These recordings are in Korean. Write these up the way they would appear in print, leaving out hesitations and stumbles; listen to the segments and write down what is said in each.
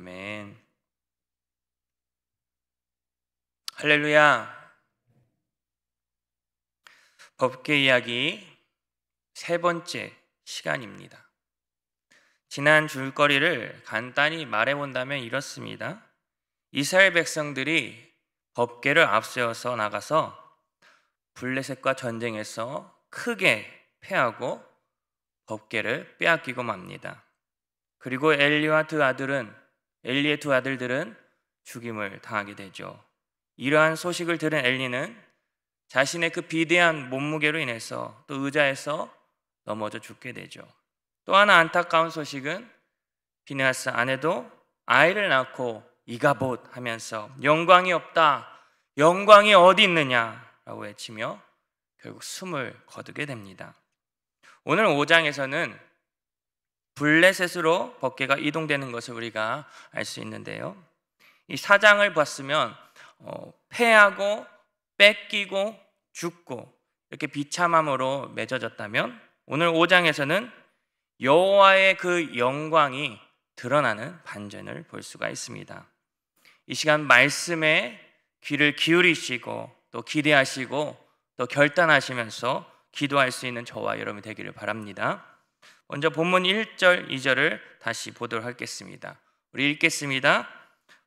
아멘. 할렐루야. 법궤 이야기 세 번째 시간입니다. 지난 줄거리를 간단히 말해본다면 이렇습니다. 이스라엘 백성들이 법궤를 앞세워서 나가서 블레셋과 전쟁에서 크게 패하고 법궤를 빼앗기고 맙니다. 그리고 엘리의 두 아들들은 죽임을 당하게 되죠. 이러한 소식을 들은 엘리는 자신의 그 비대한 몸무게로 인해서 또 의자에서 넘어져 죽게 되죠. 또 하나 안타까운 소식은 비느하스 아내도 아이를 낳고 이가봇 하면서 영광이 없다, 영광이 어디 있느냐라고 외치며 결국 숨을 거두게 됩니다. 오늘 5장에서는 블레셋으로 법궤가 이동되는 것을 우리가 알 수 있는데요, 이 4장을 봤으면 패하고 뺏기고 죽고 이렇게 비참함으로 맺어졌다면, 오늘 5장에서는 여호와의 그 영광이 드러나는 반전을 볼 수가 있습니다. 이 시간 말씀에 귀를 기울이시고 또 기대하시고 또 결단하시면서 기도할 수 있는 저와 여러분이 되기를 바랍니다. 먼저 본문 1절, 2절을 다시 보도록 하겠습니다. 우리 읽겠습니다.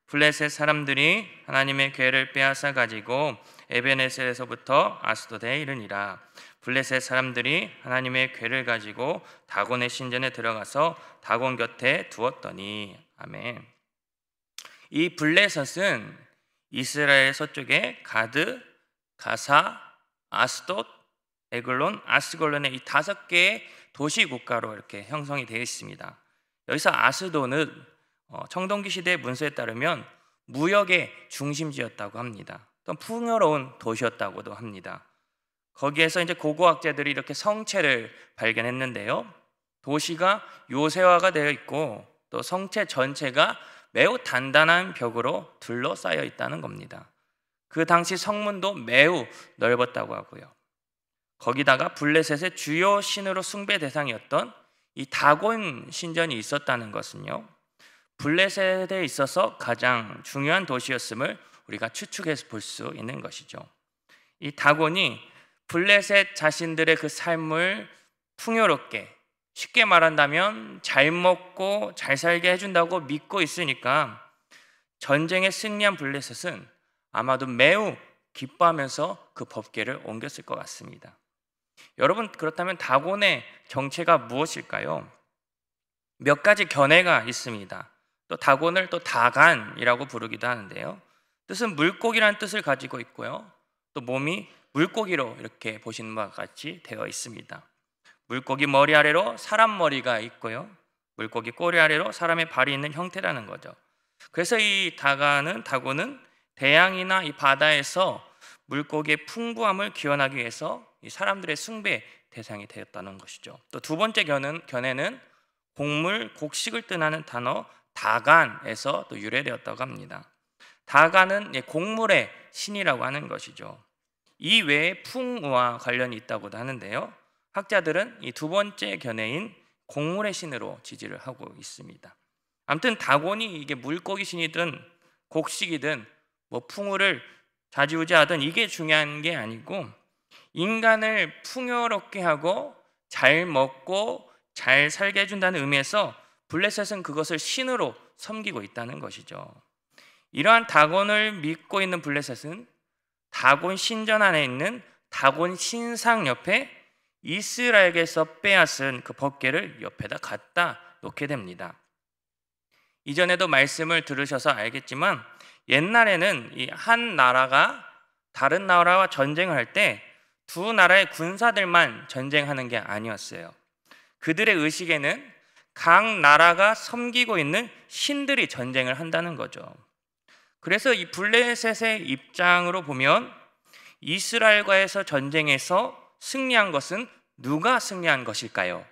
블레셋 사람들이 하나님의 궤를 빼앗아 가지고 에베네셀에서부터 아스돗에 이르니라. 블레셋 사람들이 하나님의 궤를 가지고 다곤의 신전에 들어가서 다곤 곁에 두었더니. 아멘. 이 블레셋은 이스라엘 서쪽에 가드, 가사, 아스돗, 에글론, 아스글론의 이 5개의 도시 국가로 이렇게 형성이 되어 있습니다. 여기서 아스돗은 청동기 시대의 문서에 따르면 무역의 중심지였다고 합니다. 또 풍요로운 도시였다고도 합니다. 거기에서 이제 고고학자들이 이렇게 성체를 발견했는데요, 도시가 요새화가 되어 있고 또 성체 전체가 매우 단단한 벽으로 둘러싸여 있다는 겁니다. 그 당시 성문도 매우 넓었다고 하고요. 거기다가 블레셋의 주요 신으로 숭배 대상이었던 이 다곤 신전이 있었다는 것은요, 블레셋에 있어서 가장 중요한 도시였음을 우리가 추측해서 볼 수 있는 것이죠. 이 다곤이 블레셋 자신들의 그 삶을 풍요롭게, 쉽게 말한다면 잘 먹고 잘 살게 해준다고 믿고 있으니까 전쟁에 승리한 블레셋은 아마도 매우 기뻐하면서 그 법궤를 옮겼을 것 같습니다. 여러분, 그렇다면 다곤의 정체가 무엇일까요? 몇 가지 견해가 있습니다. 또 다곤을 또 다간이라고 부르기도 하는데요, 뜻은 물고기라는 뜻을 가지고 있고요, 또 몸이 물고기로 이렇게 보시는 바와 같이 되어 있습니다. 물고기 머리 아래로 사람 머리가 있고요, 물고기 꼬리 아래로 사람의 발이 있는 형태라는 거죠. 그래서 이 다곤은 대양이나 이 바다에서 물고기의 풍부함을 기원하기 위해서 이 사람들의 숭배 대상이 되었다는 것이죠. 또 두 번째 견해는 곡물, 곡식을 뜻하는 단어 다간에서 또 유래되었다고 합니다. 다간은 곡물의 신이라고 하는 것이죠. 이 외에 풍우와 관련이 있다고도 하는데요, 학자들은 이 두 번째 견해인 곡물의 신으로 지지를 하고 있습니다. 아무튼 다곤이 이게 물고기 신이든 곡식이든 뭐 풍우를 좌지우지하든 이게 중요한 게 아니고, 인간을 풍요롭게 하고 잘 먹고 잘 살게 해준다는 의미에서 블레셋은 그것을 신으로 섬기고 있다는 것이죠. 이러한 다곤을 믿고 있는 블레셋은 다곤 신전 안에 있는 다곤 신상 옆에 이스라엘에게서 빼앗은 그 법궤를 옆에다 갖다 놓게 됩니다. 이전에도 말씀을 들으셔서 알겠지만 옛날에는 이 한 나라가 다른 나라와 전쟁을 할 때 두 나라의 군사들만 전쟁하는 게 아니었어요. 그들의 의식에는 각 나라가 섬기고 있는 신들이 전쟁을 한다는 거죠. 그래서 이 블레셋의 입장으로 보면 이스라엘과에서 전쟁에서 승리한 것은 누가 승리한 것일까요?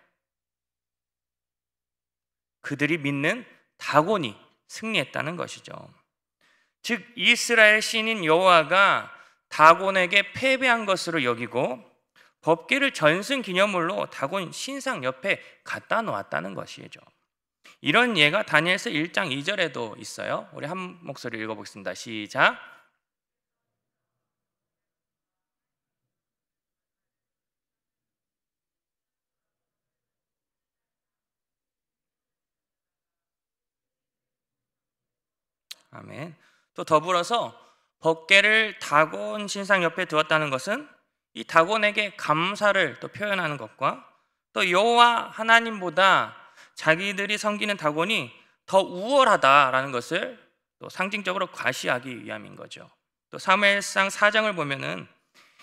그들이 믿는 다곤이 승리했다는 것이죠. 즉 이스라엘 신인 여호와가 다곤에게 패배한 것으로 여기고 법궤를 전승 기념물로 다곤 신상 옆에 갖다 놓았다는 것이죠. 이런 예가 다니엘서 1장 2절에도 있어요. 우리 한 목소리 읽어보겠습니다. 시작. 아멘. 또 더불어서 법궤를 다곤 신상 옆에 두었다는 것은 이 다곤에게 감사를 또 표현하는 것과 또 여호와 하나님보다 자기들이 섬기는 다곤이 더 우월하다라는 것을 또 상징적으로 과시하기 위함인 거죠. 또 사무엘상 4장을 보면은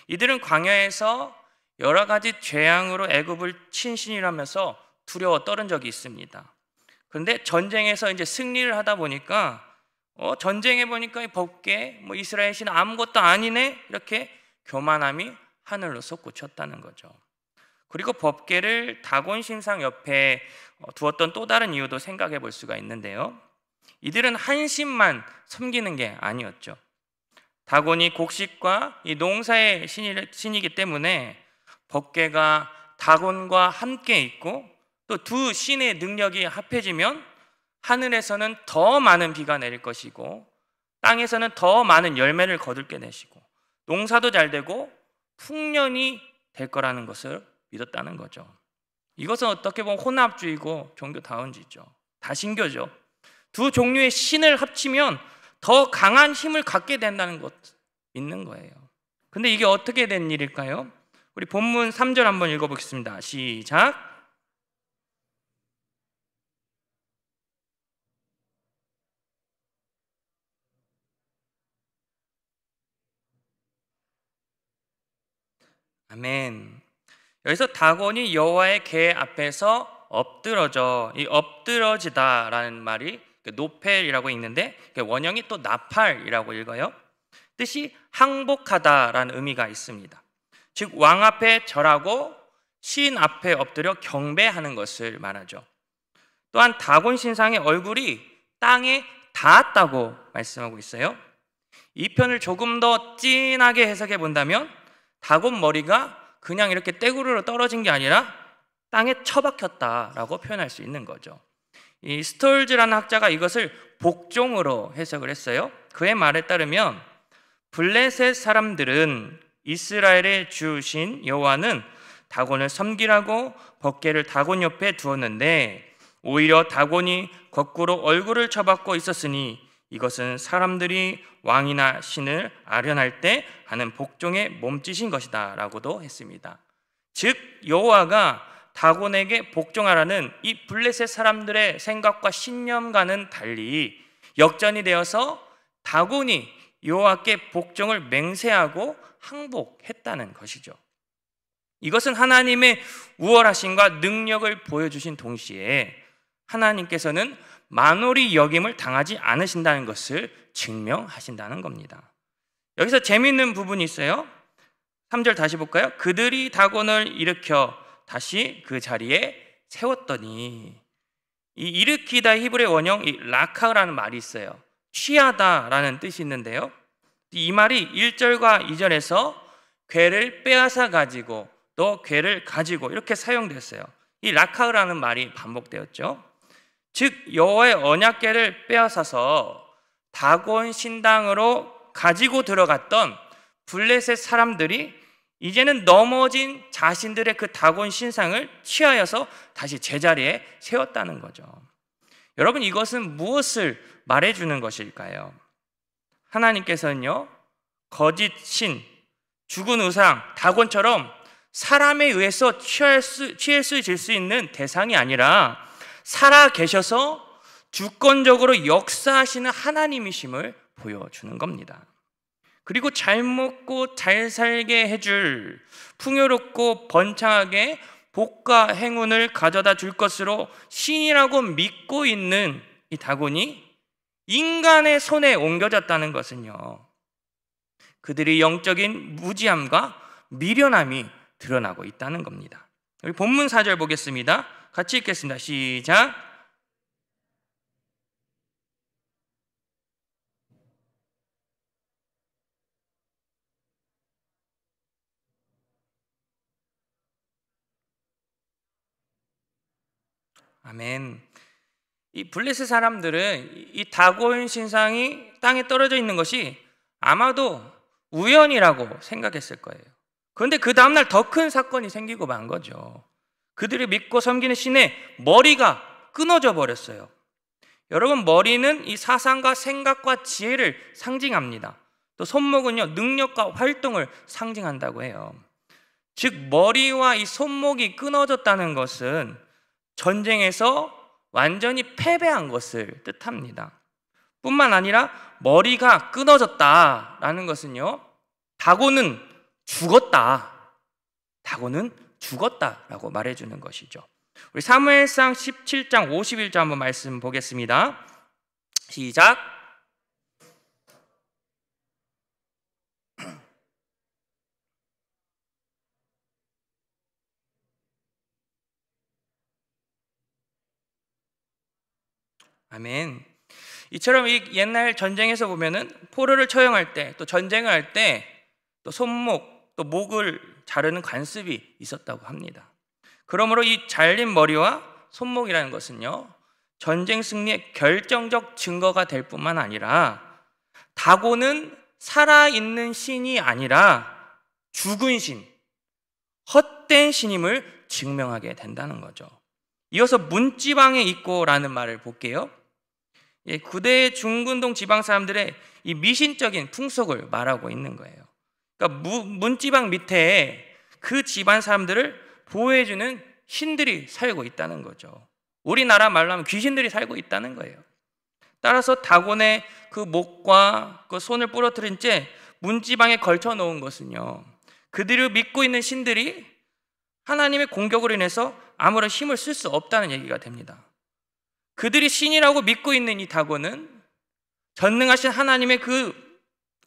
이들은 광야에서 여러 가지 재앙으로 애굽을 친신이라면서 두려워 떨은 적이 있습니다. 그런데 전쟁에서 이제 승리를 하다 보니까 전쟁해 보니까 이 법궤 이스라엘 신 아무것도 아니네 이렇게 교만함이 하늘로 솟구쳤다는 거죠. 그리고 법궤를 다곤 신상 옆에 두었던 또 다른 이유도 생각해 볼 수가 있는데요. 이들은 한 신만 섬기는 게 아니었죠. 다곤이 곡식과 이 농사의 신이기 때문에 법궤가 다곤과 함께 있고 또 두 신의 능력이 합해지면 하늘에서는 더 많은 비가 내릴 것이고 땅에서는 더 많은 열매를 거둘게 되시고 농사도 잘 되고 풍년이 될 거라는 것을 믿었다는 거죠. 이것은 어떻게 보면 혼합주의고 종교다운주의죠. 다신교죠. 두 종류의 신을 합치면 더 강한 힘을 갖게 된다는 것 믿는 거예요. 근데 이게 어떻게 된 일일까요? 우리 본문 3절 한번 읽어보겠습니다. 시작. 아멘. 여기서 다곤이 여호와의 궤 앞에서 엎드러져, 이 엎드러지다라는 말이 노펠이라고 읽는데 원형이 또 나팔이라고 읽어요. 뜻이 항복하다라는 의미가 있습니다. 즉 왕 앞에 절하고 신 앞에 엎드려 경배하는 것을 말하죠. 또한 다곤 신상의 얼굴이 땅에 닿았다고 말씀하고 있어요. 이 편을 조금 더 진하게 해석해 본다면 다곤 머리가 그냥 이렇게 떼구르러 떨어진 게 아니라 땅에 처박혔다라고 표현할 수 있는 거죠. 이 스톨즈라는 학자가 이것을 복종으로 해석을 했어요. 그의 말에 따르면 블레셋 사람들은 이스라엘의 주신 여호와는 다곤을 섬기라고 법궤를 다곤 옆에 두었는데 오히려 다곤이 거꾸로 얼굴을 쳐박고 있었으니 이것은 사람들이 왕이나 신을 아련할 때 하는 복종의 몸짓인 것이다 라고도 했습니다. 즉 여호와가 다곤에게 복종하라는 이 블레셋 사람들의 생각과 신념과는 달리 역전이 되어서 다곤이 여호와께 복종을 맹세하고 항복했다는 것이죠. 이것은 하나님의 우월하심과 능력을 보여주신 동시에 하나님께서는 만홀히 여김을 당하지 않으신다는 것을 증명하신다는 겁니다. 여기서 재미있는 부분이 있어요. 3절 다시 볼까요? 그들이 다곤을 일으켜 다시 그 자리에 세웠더니, 이 일으키다 히브리 원형 이 라카라는 말이 있어요. 취하다라는 뜻이 있는데요. 이 말이 1절과 2절에서 궤를 빼앗아 가지고 또 궤를 가지고 이렇게 사용됐어요. 이 라카라는 말이 반복되었죠. 즉 여호와의 언약궤를 빼앗아서 다곤 신당으로 가지고 들어갔던 블레셋 사람들이 이제는 넘어진 자신들의 그 다곤 신상을 취하여서 다시 제자리에 세웠다는 거죠. 여러분 이것은 무엇을 말해주는 것일까요? 하나님께서는요 거짓 신, 죽은 우상, 다곤처럼 사람에 의해서 취해질 수 있는 대상이 아니라 살아 계셔서 주권적으로 역사하시는 하나님이심을 보여주는 겁니다. 그리고 잘 먹고 잘 살게 해줄, 풍요롭고 번창하게 복과 행운을 가져다 줄 것으로 신이라고 믿고 있는 이 다곤이 인간의 손에 옮겨졌다는 것은요 그들의 영적인 무지함과 미련함이 드러나고 있다는 겁니다. 우리 본문 4절 보겠습니다. 같이 읽겠습니다. 시작. 아멘. 이 블레셋 사람들은 이 다곤 신상이 땅에 떨어져 있는 것이 아마도 우연이라고 생각했을 거예요. 그런데 그 다음날 더 큰 사건이 생기고 만 거죠. 그들이 믿고 섬기는 신의 머리가 끊어져 버렸어요. 여러분, 머리는 이 사상과 생각과 지혜를 상징합니다. 또 손목은요, 능력과 활동을 상징한다고 해요. 즉 머리와 이 손목이 끊어졌다는 것은 전쟁에서 완전히 패배한 것을 뜻합니다. 뿐만 아니라 머리가 끊어졌다라는 것은요, 다곤은 죽었다라고 말해주는 것이죠. 우리 사무엘상 17장 51절 한번 말씀 보겠습니다. 시작. 아멘. 이처럼 이 옛날 전쟁에서 보면은 포로를 처형할 때, 또 전쟁을 할 때, 또 손목, 또 목을 자르는 관습이 있었다고 합니다. 그러므로 이 잘린 머리와 손목이라는 것은요, 전쟁 승리의 결정적 증거가 될 뿐만 아니라 다곤은 살아있는 신이 아니라 죽은 신, 헛된 신임을 증명하게 된다는 거죠. 이어서 문지방에 있고라는 말을 볼게요. 구대 중근동 지방 사람들의 이 미신적인 풍속을 말하고 있는 거예요. 그러니까 문지방 밑에 그 집안 사람들을 보호해주는 신들이 살고 있다는 거죠. 우리나라 말로 하면 귀신들이 살고 있다는 거예요. 따라서 다곤의 그 목과 그 손을 부러뜨린 채 문지방에 걸쳐 놓은 것은요, 그들을 믿고 있는 신들이 하나님의 공격으로 인해서 아무런 힘을 쓸 수 없다는 얘기가 됩니다. 그들이 신이라고 믿고 있는 이 다곤은 전능하신 하나님의 그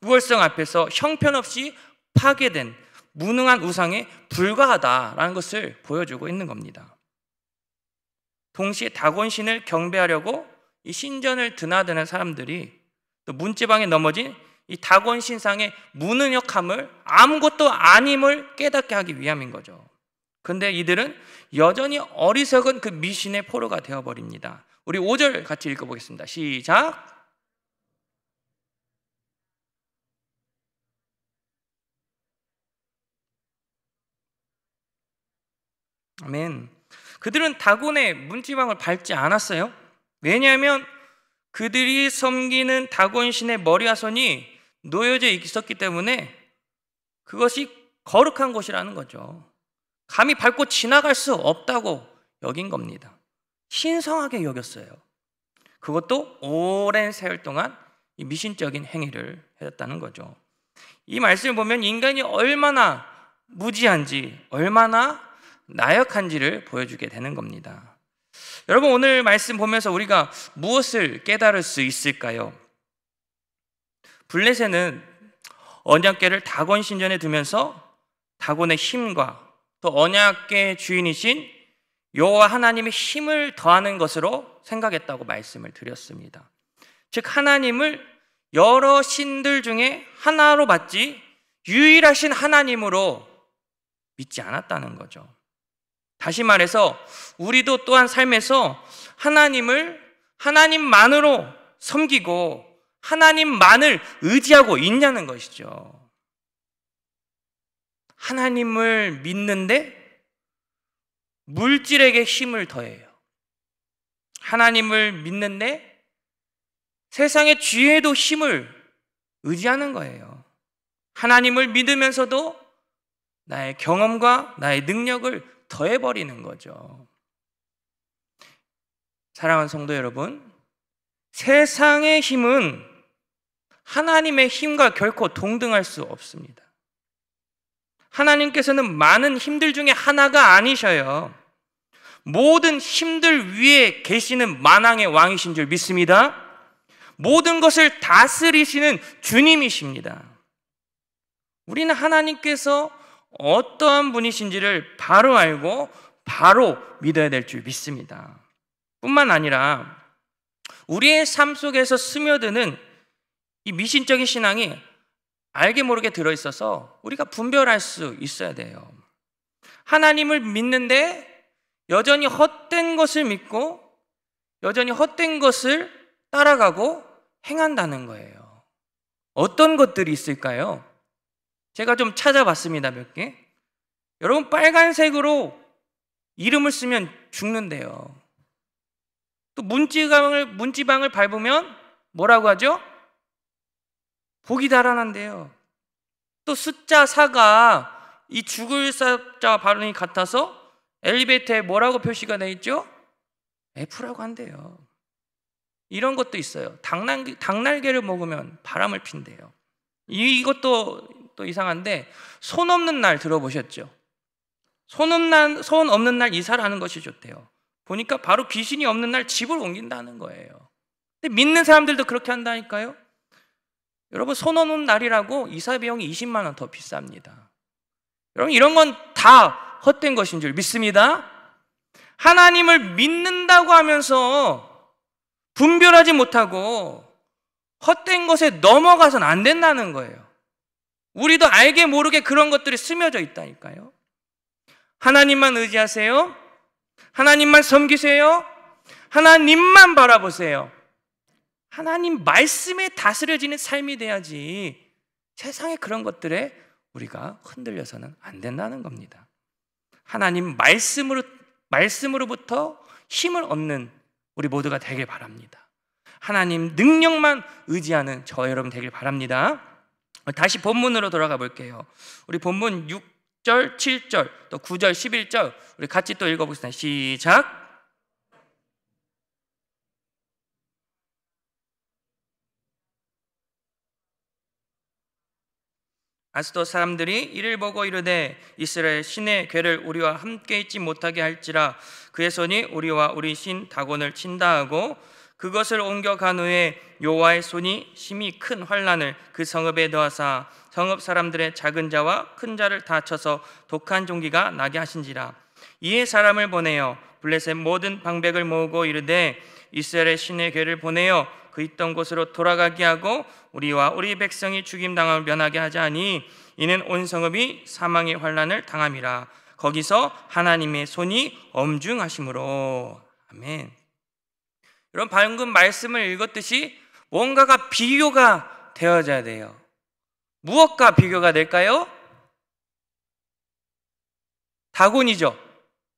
우월성 앞에서 형편없이 파괴된 무능한 우상에 불과하다라는 것을 보여주고 있는 겁니다. 동시에 다곤 신을 경배하려고 이 신전을 드나드는 사람들이 또 문지방에 넘어진 이 다곤 신상의 무능력함을, 아무것도 아님을 깨닫게 하기 위함인 거죠. 근데 이들은 여전히 어리석은 그 미신의 포로가 되어버립니다. 우리 5절 같이 읽어보겠습니다. 시작. 아멘. 그들은 다곤의 문지방을 밟지 않았어요. 왜냐하면 그들이 섬기는 다곤 신의 머리와 손이 놓여져 있었기 때문에 그것이 거룩한 곳이라는 거죠. 감히 밟고 지나갈 수 없다고 여긴 겁니다. 신성하게 여겼어요. 그것도 오랜 세월 동안 이 미신적인 행위를 했다는 거죠. 이 말씀을 보면 인간이 얼마나 무지한지, 얼마나 나약한지를 보여주게 되는 겁니다. 여러분, 오늘 말씀 보면서 우리가 무엇을 깨달을 수 있을까요? 블레셋은 언약궤를 다곤 신전에 두면서 다곤의 힘과 또 언약궤의 주인이신 여호와 하나님의 힘을 더하는 것으로 생각했다고 말씀을 드렸습니다. 즉 하나님을 여러 신들 중에 하나로 받지 유일하신 하나님으로 믿지 않았다는 거죠. 다시 말해서 우리도 또한 삶에서 하나님을 하나님만으로 섬기고 하나님만을 의지하고 있냐는 것이죠. 하나님을 믿는데 물질에게 힘을 더해요. 하나님을 믿는데 세상의 쥐에도 힘을 의지하는 거예요. 하나님을 믿으면서도 나의 경험과 나의 능력을 더해버리는 거죠. 사랑하는 성도 여러분, 세상의 힘은 하나님의 힘과 결코 동등할 수 없습니다. 하나님께서는 많은 힘들 중에 하나가 아니셔요. 모든 힘들 위에 계시는 만왕의 왕이신 줄 믿습니다. 모든 것을 다스리시는 주님이십니다. 우리는 하나님께서 어떠한 분이신지를 바로 알고 바로 믿어야 될 줄 믿습니다. 뿐만 아니라 우리의 삶 속에서 스며드는 이 미신적인 신앙이 알게 모르게 들어있어서 우리가 분별할 수 있어야 돼요. 하나님을 믿는데 여전히 헛된 것을 믿고 여전히 헛된 것을 따라가고 행한다는 거예요. 어떤 것들이 있을까요? 제가 좀 찾아봤습니다. 몇 개. 여러분, 빨간색으로 이름을 쓰면 죽는데요. 또 문지방을 밟으면 뭐라고 하죠? 복이 달아난대요. 또 숫자 4가 이 죽을 자 발음이 같아서 엘리베이터에 뭐라고 표시가 되어 있죠? F라고 한대요. 이런 것도 있어요. 닭날개를 먹으면 바람을 핀대요. 이것도 또 이상한데, 손 없는 날 들어보셨죠? 손 없는 날 이사를 하는 것이 좋대요. 보니까 바로 귀신이 없는 날 집을 옮긴다는 거예요. 근데 믿는 사람들도 그렇게 한다니까요. 여러분, 손 없는 날이라고 이사 비용이 20만 원 더 비쌉니다. 여러분, 이런 건 다 헛된 것인 줄 믿습니다. 하나님을 믿는다고 하면서 분별하지 못하고 헛된 것에 넘어가서는 안 된다는 거예요. 우리도 알게 모르게 그런 것들이 스며져 있다니까요. 하나님만 의지하세요. 하나님만 섬기세요. 하나님만 바라보세요. 하나님 말씀에 다스려지는 삶이 돼야지 세상의 그런 것들에 우리가 흔들려서는 안 된다는 겁니다. 하나님 말씀으로부터 힘을 얻는 우리 모두가 되길 바랍니다. 하나님 능력만 의지하는 저와 여러분 되길 바랍니다. 다시 본문으로 돌아가 볼게요. 우리 본문 6절, 7절, 또 9절, 11절 우리 같이 또 읽어보겠습니다. 시작. 아스돗 사람들이 이를 보고 이르되 이스라엘 신의 괴를 우리와 함께 있지 못하게 할지라 그의 손이 우리와 우리 신 다곤을 친다 하고 그것을 옮겨간 후에 여호와의 손이 심히 큰 환난을 그 성읍에 넣어사 성읍 사람들의 작은 자와 큰 자를 다 쳐서 독한 종기가 나게 하신지라. 이에 사람을 보내어 블레셋 모든 방백을 모으고 이르되 이스라엘의 신의 괴를 보내어 그 있던 곳으로 돌아가게 하고 우리와 우리 백성이 죽임당함을 면하게 하자니 이는 온 성읍이 사망의 환난을 당함이라. 거기서 하나님의 손이 엄중하심으로. 아멘. 여러분, 방금 말씀을 읽었듯이 뭔가가 비교가 되어져야 돼요. 무엇과 비교가 될까요? 다곤이죠.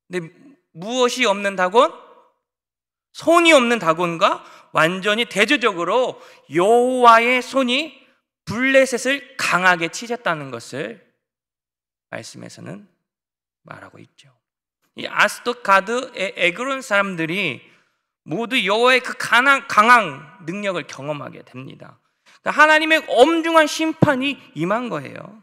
근데 무엇이 없는 다곤? 손이 없는 다곤과 완전히 대조적으로 여호와의 손이 블레셋을 강하게 치셨다는 것을 말씀에서는 말하고 있죠. 이 아스돗 가드의 에그론 사람들이 모두 여호와의 그 강한 능력을 경험하게 됩니다. 그러니까 하나님의 엄중한 심판이 임한 거예요.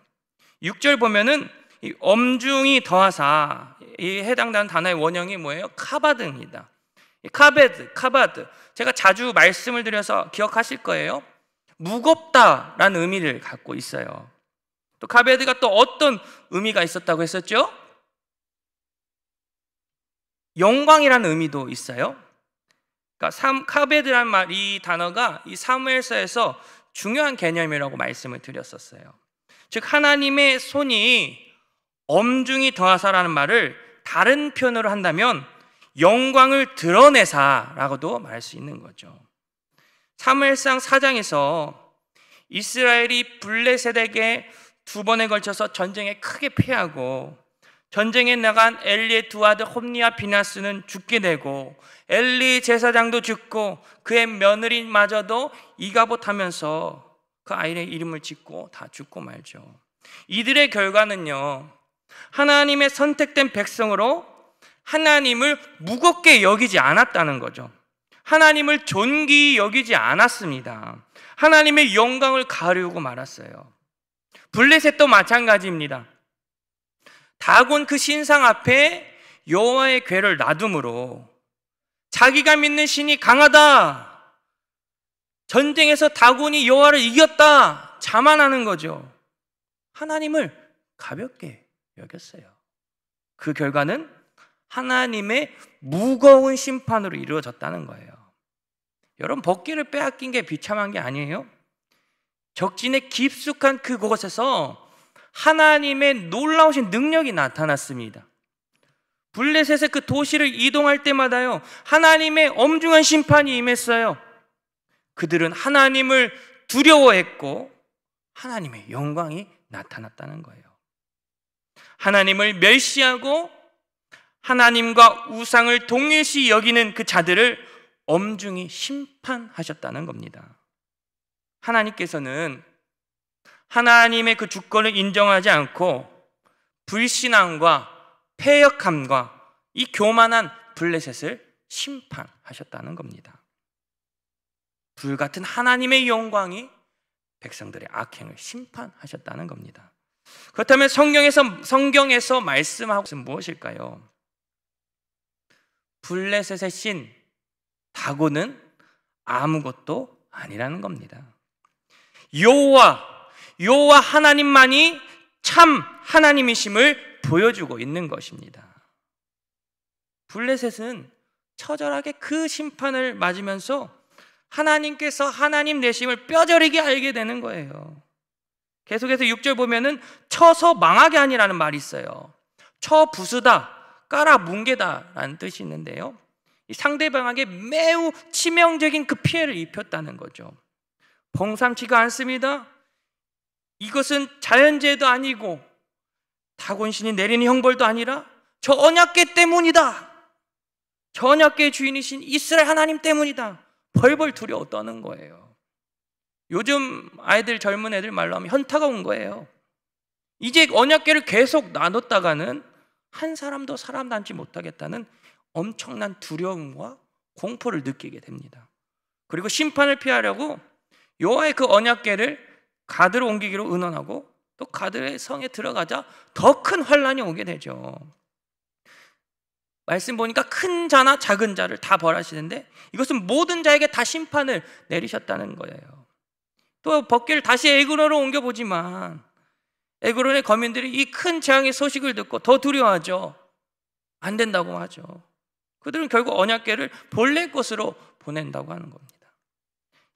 6절 보면은 이 엄중이 더하사, 이 해당되는 단어의 원형이 뭐예요? 카바드입니다. 카바드. 제가 자주 말씀을 드려서 기억하실 거예요. 무겁다라는 의미를 갖고 있어요. 또 카베드가 또 어떤 의미가 있었다고 했었죠? 영광이라는 의미도 있어요. 그러니까 카베드란 말, 이 단어가 이 사무엘서에서 중요한 개념이라고 말씀을 드렸었어요. 즉 하나님의 손이 엄중히 더하사라는 말을 다른 표현으로 한다면 영광을 드러내사라고도 말할 수 있는 거죠. 사무엘상 4장에서 이스라엘이 블레셋에게 2번에 걸쳐서 전쟁에 크게 패하고 전쟁에 나간 엘리의 두 아들 홈니와 비나스는 죽게 되고 엘리 제사장도 죽고 그의 며느리마저도 이가봇하면서 그 아이의 이름을 짓고 다 죽고 말죠. 이들의 결과는요, 하나님의 선택된 백성으로 하나님을 무겁게 여기지 않았다는 거죠. 하나님을 존귀히 여기지 않았습니다. 하나님의 영광을 가리우고 말았어요. 블레셋도 마찬가지입니다. 다곤 그 신상 앞에 여호와의 궤를 놔둠으로 자기가 믿는 신이 강하다, 전쟁에서 다곤이 여호와를 이겼다 자만하는 거죠. 하나님을 가볍게 여겼어요. 그 결과는 하나님의 무거운 심판으로 이루어졌다는 거예요. 여러분, 법궤를 빼앗긴 게 비참한 게 아니에요. 적진의 깊숙한 그곳에서 하나님의 놀라우신 능력이 나타났습니다. 블레셋의 그 도시를 이동할 때마다요, 하나님의 엄중한 심판이 임했어요. 그들은 하나님을 두려워했고 하나님의 영광이 나타났다는 거예요. 하나님을 멸시하고 하나님과 우상을 동일시 여기는 그 자들을 엄중히 심판하셨다는 겁니다. 하나님께서는 하나님의 그 주권을 인정하지 않고 불신앙과 패역함과 이 교만한 블레셋을 심판하셨다는 겁니다. 불같은 하나님의 영광이 백성들의 악행을 심판하셨다는 겁니다. 그렇다면 성경에서 말씀하고 있는 무엇일까요? 블레셋의 신 다곤은 아무것도 아니라는 겁니다. 여호와 하나님만이 참 하나님이심을 보여주고 있는 것입니다. 블레셋은 처절하게 그 심판을 맞으면서 하나님께서 하나님 되심을 뼈저리게 알게 되는 거예요. 계속해서 6절 보면은 쳐서 망하게 하니라는 말이 있어요. 쳐 부수다, 깔아 뭉개다 라는 뜻이 있는데요, 이 상대방에게 매우 치명적인 그 피해를 입혔다는 거죠. 범상치가 않습니다. 이것은 자연재해도 아니고 다곤신이 내리는 형벌도 아니라 저 언약궤 때문이다. 저 언약궤의 주인이신 이스라엘 하나님 때문이다. 벌벌 두려워 떠는 거예요. 요즘 아이들, 젊은 애들 말로 하면 현타가 온 거예요. 이제 언약궤를 계속 나눴다가는 한 사람도 살아남지 못하겠다는 엄청난 두려움과 공포를 느끼게 됩니다. 그리고 심판을 피하려고 여호와의 그 언약궤를 가드로 옮기기로 의논하고 또 가드의 성에 들어가자 더 큰 환란이 오게 되죠. 말씀 보니까 큰 자나 작은 자를 다 벌하시는데 이것은 모든 자에게 다 심판을 내리셨다는 거예요. 또 법궤를 다시 에그론으로 옮겨보지만 에그론의 거민들이 이 큰 재앙의 소식을 듣고 더 두려워하죠. 안 된다고 하죠. 그들은 결국 언약궤를 본래 곳으로 보낸다고 하는 겁니다.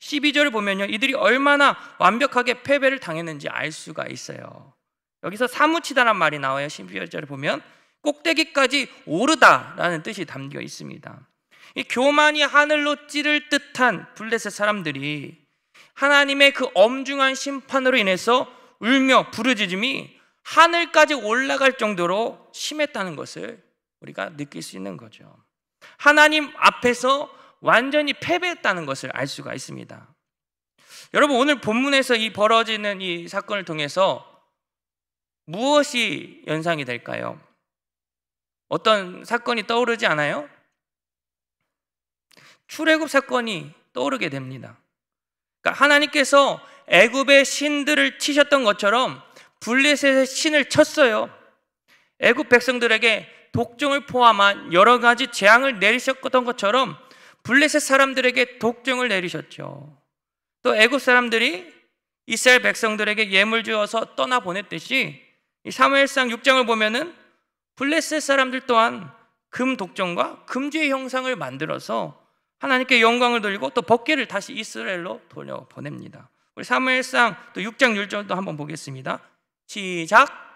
12절을 보면요, 이들이 얼마나 완벽하게 패배를 당했는지 알 수가 있어요. 여기서 사무치다란 말이 나와요. 12절을 보면 꼭대기까지 오르다라는 뜻이 담겨 있습니다. 이 교만이 하늘로 찌를 듯한 블레셋 사람들이 하나님의 그 엄중한 심판으로 인해서 울며 부르짖음이 하늘까지 올라갈 정도로 심했다는 것을 우리가 느낄 수 있는 거죠. 하나님 앞에서 완전히 패배했다는 것을 알 수가 있습니다. 여러분, 오늘 본문에서 이 벌어지는 이 사건을 통해서 무엇이 연상이 될까요? 어떤 사건이 떠오르지 않아요? 출애굽 사건이 떠오르게 됩니다. 그러니까 하나님께서 애굽의 신들을 치셨던 것처럼 블레셋의 신을 쳤어요. 애굽 백성들에게 독종을 포함한 여러 가지 재앙을 내리셨던 것처럼 블레셋 사람들에게 독종을 내리셨죠. 또 애굽 사람들이 이스라엘 백성들에게 예물 주어서 떠나 보냈듯이 이 사무엘상 6장을 보면은 블레셋 사람들 또한 금 독종과 금주의 형상을 만들어서 하나님께 영광을 돌리고 또 법궤를 다시 이스라엘로 돌려보냅니다. 우리 사무엘상 또 6장 1절도 한번 보겠습니다. 시작.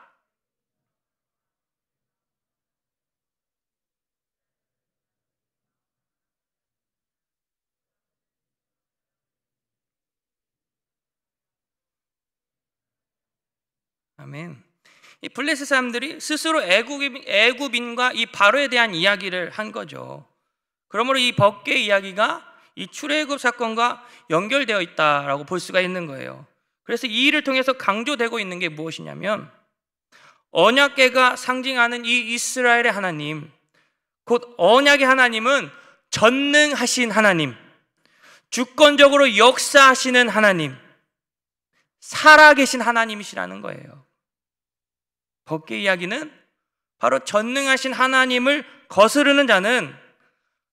아멘. 이 블레셋 사람들이 스스로 애굽인과 이 바로에 대한 이야기를 한 거죠. 그러므로 이 법궤 이야기가 이 출애굽 사건과 연결되어 있다라고 볼 수가 있는 거예요. 그래서 이 일을 통해서 강조되고 있는 게 무엇이냐면 언약궤가 상징하는 이 이스라엘의 하나님, 곧 언약의 하나님은 전능하신 하나님, 주권적으로 역사하시는 하나님, 살아계신 하나님이시라는 거예요. 법궤 이야기는 바로 전능하신 하나님을 거스르는 자는,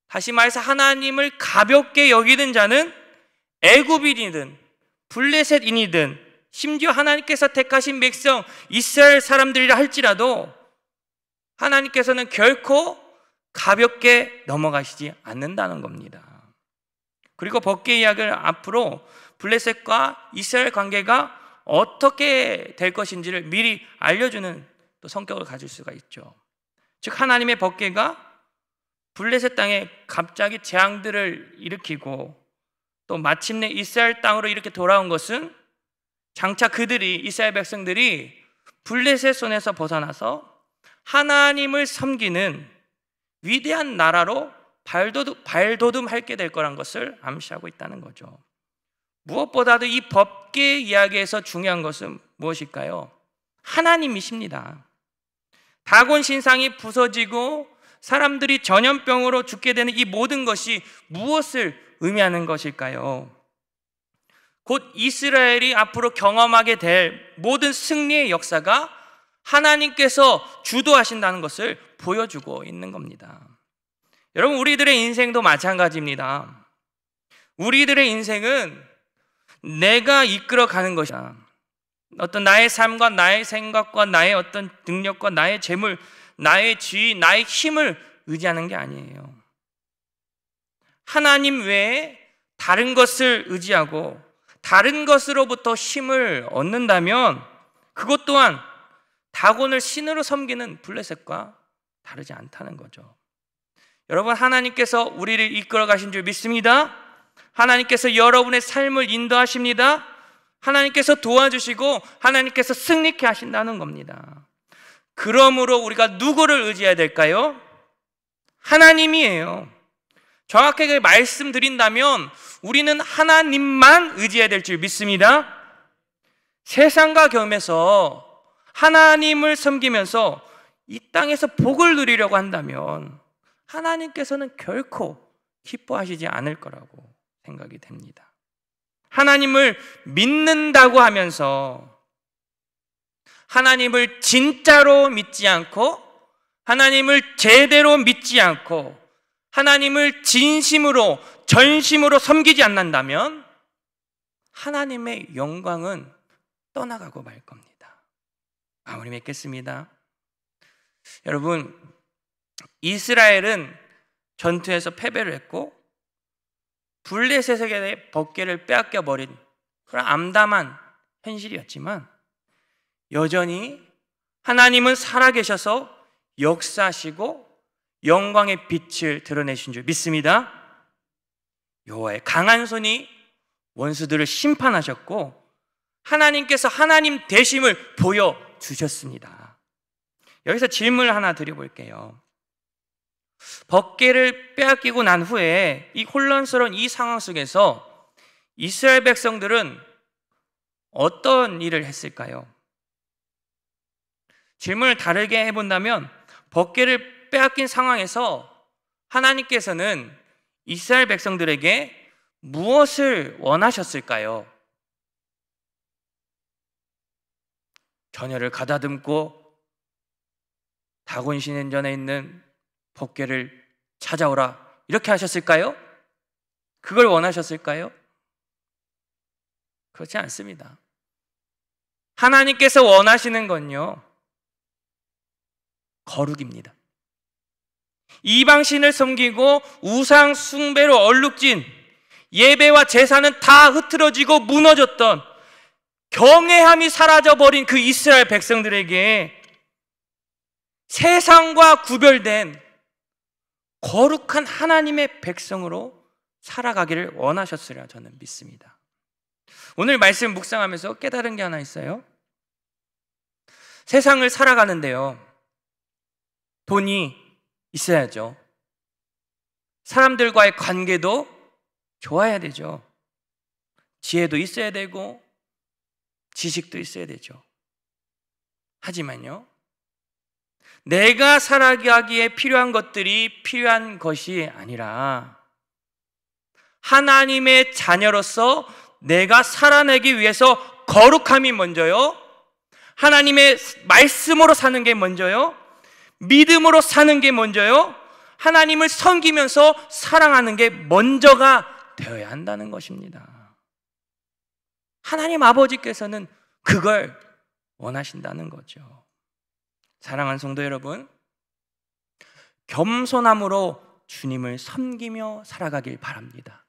다시 말해서 하나님을 가볍게 여기는 자는 애굽인이든 블레셋인이든 심지어 하나님께서 택하신 백성 이스라엘 사람들이라 할지라도 하나님께서는 결코 가볍게 넘어가시지 않는다는 겁니다. 그리고 법궤 이야기를 앞으로 블레셋과 이스라엘 관계가 어떻게 될 것인지를 미리 알려주는 또 성격을 가질 수가 있죠. 즉 하나님의 법궤가 블레셋 땅에 갑자기 재앙들을 일으키고 또 마침내 이스라엘 땅으로 이렇게 돌아온 것은 장차 그들이, 이스라엘 백성들이 블레셋 손에서 벗어나서 하나님을 섬기는 위대한 나라로 발돋움하게 될 거란 것을 암시하고 있다는 거죠. 무엇보다도 이 법궤 이야기에서 중요한 것은 무엇일까요? 하나님이십니다. 다곤 신상이 부서지고 사람들이 전염병으로 죽게 되는 이 모든 것이 무엇을 의미하는 것일까요? 곧 이스라엘이 앞으로 경험하게 될 모든 승리의 역사가 하나님께서 주도하신다는 것을 보여주고 있는 겁니다. 여러분, 우리들의 인생도 마찬가지입니다. 우리들의 인생은 내가 이끌어가는 것이야. 어떤 나의 삶과 나의 생각과 나의 어떤 능력과 나의 재물, 나의 지위, 나의 힘을 의지하는 게 아니에요. 하나님 외에 다른 것을 의지하고 다른 것으로부터 힘을 얻는다면 그것 또한 다곤을 신으로 섬기는 블레셋과 다르지 않다는 거죠. 여러분, 하나님께서 우리를 이끌어 가신 줄 믿습니다. 하나님께서 여러분의 삶을 인도하십니다. 하나님께서 도와주시고 하나님께서 승리케 하신다는 겁니다. 그러므로 우리가 누구를 의지해야 될까요? 하나님이에요. 정확하게 말씀드린다면 우리는 하나님만 의지해야 될 줄 믿습니다. 세상과 겸해서 하나님을 섬기면서 이 땅에서 복을 누리려고 한다면 하나님께서는 결코 기뻐하시지 않을 거라고 생각이 됩니다. 하나님을 믿는다고 하면서 하나님을 진짜로 믿지 않고 하나님을 제대로 믿지 않고 하나님을 진심으로 전심으로 섬기지 않는다면 하나님의 영광은 떠나가고 말 겁니다. 우리 믿겠습니다. 여러분, 이스라엘은 전투에서 패배를 했고 블레셋에게 법궤를 빼앗겨 버린 그런 암담한 현실이었지만 여전히 하나님은 살아계셔서 역사하시고 영광의 빛을 드러내신 줄 믿습니다. 여호와의 강한 손이 원수들을 심판하셨고 하나님께서 하나님 되심을 보여주셨습니다. 여기서 질문을 하나 드려볼게요. 법궤를 빼앗기고 난 후에 이 혼란스러운 이 상황 속에서 이스라엘 백성들은 어떤 일을 했을까요? 질문을 다르게 해본다면 법궤를 빼앗긴 상황에서 하나님께서는 이스라엘 백성들에게 무엇을 원하셨을까요? 전열을 가다듬고 다곤 신전에 있는 법궤를 찾아오라 이렇게 하셨을까요? 그걸 원하셨을까요? 그렇지 않습니다. 하나님께서 원하시는 건요, 거룩입니다. 이방신을 섬기고 우상 숭배로 얼룩진 예배와 제사는 다 흐트러지고 무너졌던 경외함이 사라져버린 그 이스라엘 백성들에게 세상과 구별된 거룩한 하나님의 백성으로 살아가기를 원하셨으리라 저는 믿습니다. 오늘 말씀 묵상하면서 깨달은 게 하나 있어요. 세상을 살아가는데요, 돈이 있어야죠. 사람들과의 관계도 좋아야 되죠. 지혜도 있어야 되고 지식도 있어야 되죠. 하지만요, 내가 살아가기에 필요한 것들이 필요한 것이 아니라 하나님의 자녀로서 내가 살아내기 위해서 거룩함이 먼저요, 하나님의 말씀으로 사는 게 먼저요, 믿음으로 사는 게 먼저요, 하나님을 섬기면서 사랑하는 게 먼저가 되어야 한다는 것입니다. 하나님 아버지께서는 그걸 원하신다는 거죠. 사랑하는 성도 여러분, 겸손함으로 주님을 섬기며 살아가길 바랍니다.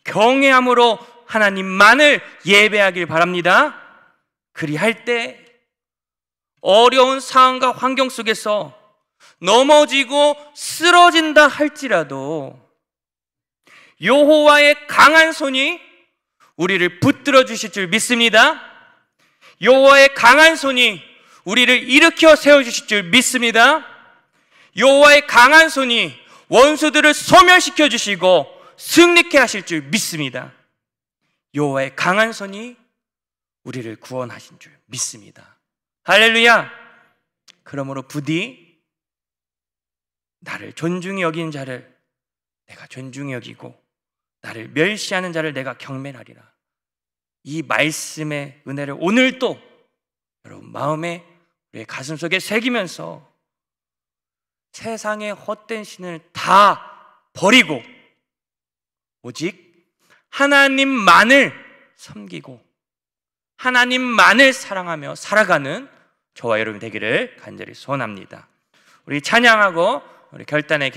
경외함으로 하나님만을 예배하길 바랍니다. 그리할 때 어려운 상황과 환경 속에서 넘어지고 쓰러진다 할지라도 여호와의 강한 손이 우리를 붙들어 주실 줄 믿습니다. 여호와의 강한 손이 우리를 일으켜 세워 주실 줄 믿습니다. 여호와의 강한 손이 원수들을 소멸시켜 주시고 승리케 하실 줄 믿습니다. 여호와의 강한 손이 우리를 구원하신 줄 믿습니다. 할렐루야. 그러므로 부디 나를 존중히 여기는 자를 내가 존중히 여기고 나를 멸시하는 자를 내가 경멸하리라. 이 말씀의 은혜를 오늘도 여러분 마음에 우리의 가슴속에 새기면서 세상의 헛된 신을 다 버리고 오직 하나님만을 섬기고 하나님만을 사랑하며 살아가는 저와 여러분 되기를 간절히 소원합니다. 우리 찬양하고 우리 결단의